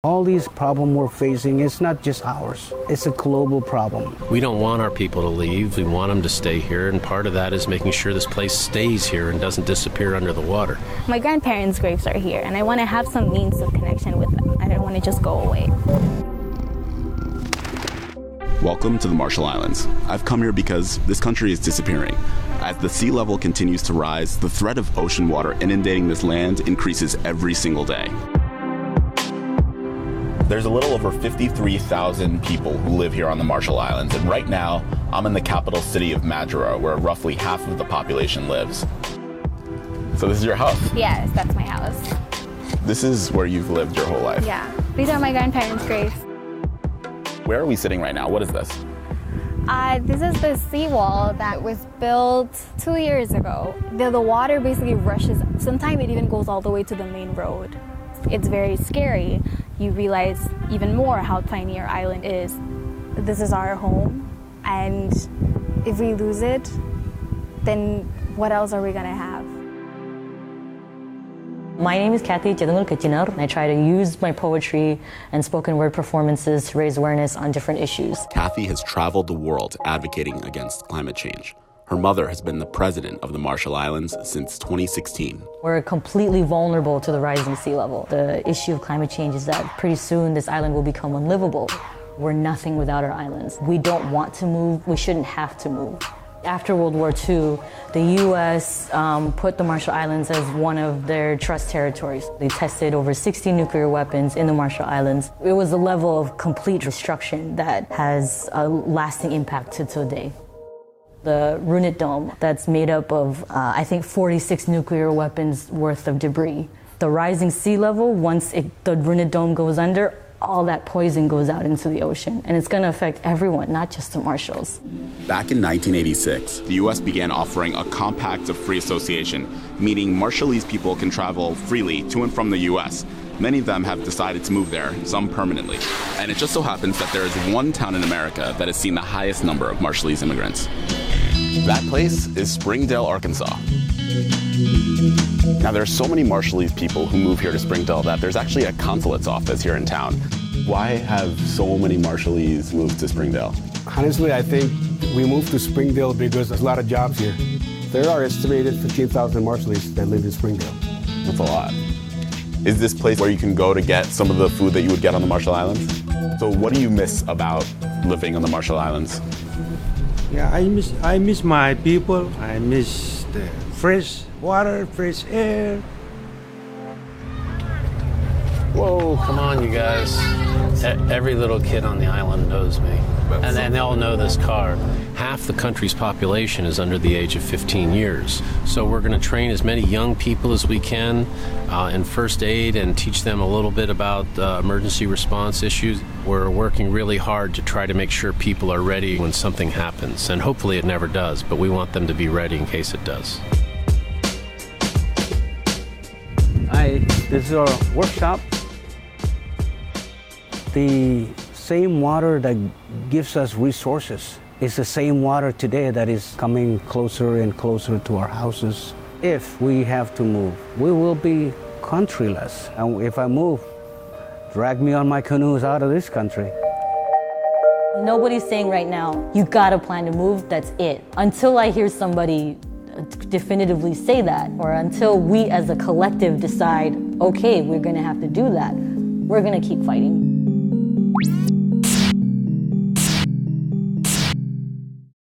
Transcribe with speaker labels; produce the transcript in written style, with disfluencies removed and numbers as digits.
Speaker 1: All these problems we're facing, it's not just ours. It's a global problem.
Speaker 2: We don't want our people to leave. We want them to stay here, and part of that is making sure this place stays here and doesn't disappear under the water.
Speaker 3: My grandparents' graves are here, and I want to have some means of connection with them. I don't want to just go away.
Speaker 4: Welcome to the Marshall Islands. I've come here because this country is disappearing. As the sea level continues to rise, the threat of ocean water inundating this land increases every single day. There's a little over 53,000 people who live here on the Marshall Islands, and right now, I'm in the capital city of Madura, where roughly half of the population lives. So this is your house?
Speaker 3: Yes, that's my house.
Speaker 4: This is where you've lived your whole life?
Speaker 3: Yeah, these are my grandparents' graves.
Speaker 4: Where are we sitting right now? What is this?
Speaker 3: This is the seawall that was built 2 years ago. The water basically rushes. Sometimes it even goes all the way to the main road. It's very scary. You realize even more how tiny our island is. This is our home, and if we lose it, then what else are we gonna have?
Speaker 5: My name is Kathy Jadunul Kachinar. I try to use my poetry and spoken word performances to raise awareness on different issues.
Speaker 4: Kathy has traveled the world advocating against climate change. Her mother has been the president of the Marshall Islands since 2016.
Speaker 5: We're completely vulnerable to the rising sea level. The issue of climate change is that pretty soon this island will become unlivable. We're nothing without our islands. We don't want to move. We shouldn't have to move. After World War II, the U.S. Put the Marshall Islands as one of their trust territories. They tested over 60 nuclear weapons in the Marshall Islands. It was a level of complete destruction that has a lasting impact to today. The Runit Dome, that's made up of, I think, 46 nuclear weapons worth of debris. The rising sea level, once the Runit Dome goes under, all that poison goes out into the ocean. And it's going to affect everyone, not just the Marshalls.
Speaker 4: Back in 1986, the U.S. began offering a Compact of Free Association, meaning Marshallese people can travel freely to and from the U.S. Many of them have decided to move there, some permanently. And it just so happens that there is one town in America that has seen the highest number of Marshallese immigrants. That place is Springdale, Arkansas. Now, there are so many Marshallese people who move here to Springdale that there's actually a consulate's office here in town. Why have so many Marshallese moved to Springdale?
Speaker 1: Honestly, I think we moved to Springdale because there's a lot of jobs here. There are estimated 15,000 Marshallese that live in Springdale.
Speaker 4: That's a lot. Is this place where you can go to get some of the food that you would get on the Marshall Islands? So what do you miss about living on the Marshall Islands?
Speaker 6: Yeah, I miss my people. I miss the fresh water, fresh air.
Speaker 2: Whoa, come on, you guys. Every little kid on the island knows me. And they all know this car. Half the country's population is under the age of 15 years. So we're going to train as many young people as we can in first aid and teach them a little bit about emergency response issues. We're working really hard to try to make sure people are ready when something happens. And hopefully it never does, but we want them to be ready in case it does.
Speaker 1: Hi, this is our workshop. The same water that gives us resources is the same water today that is coming closer and closer to our houses. If we have to move, we will be countryless. And if I move, drag me on my canoes out of this country.
Speaker 5: Nobody's saying right now, you gotta plan to move, that's it. Until I hear somebody definitively say that, or until we as a collective decide, okay, we're gonna have to do that, we're gonna keep fighting.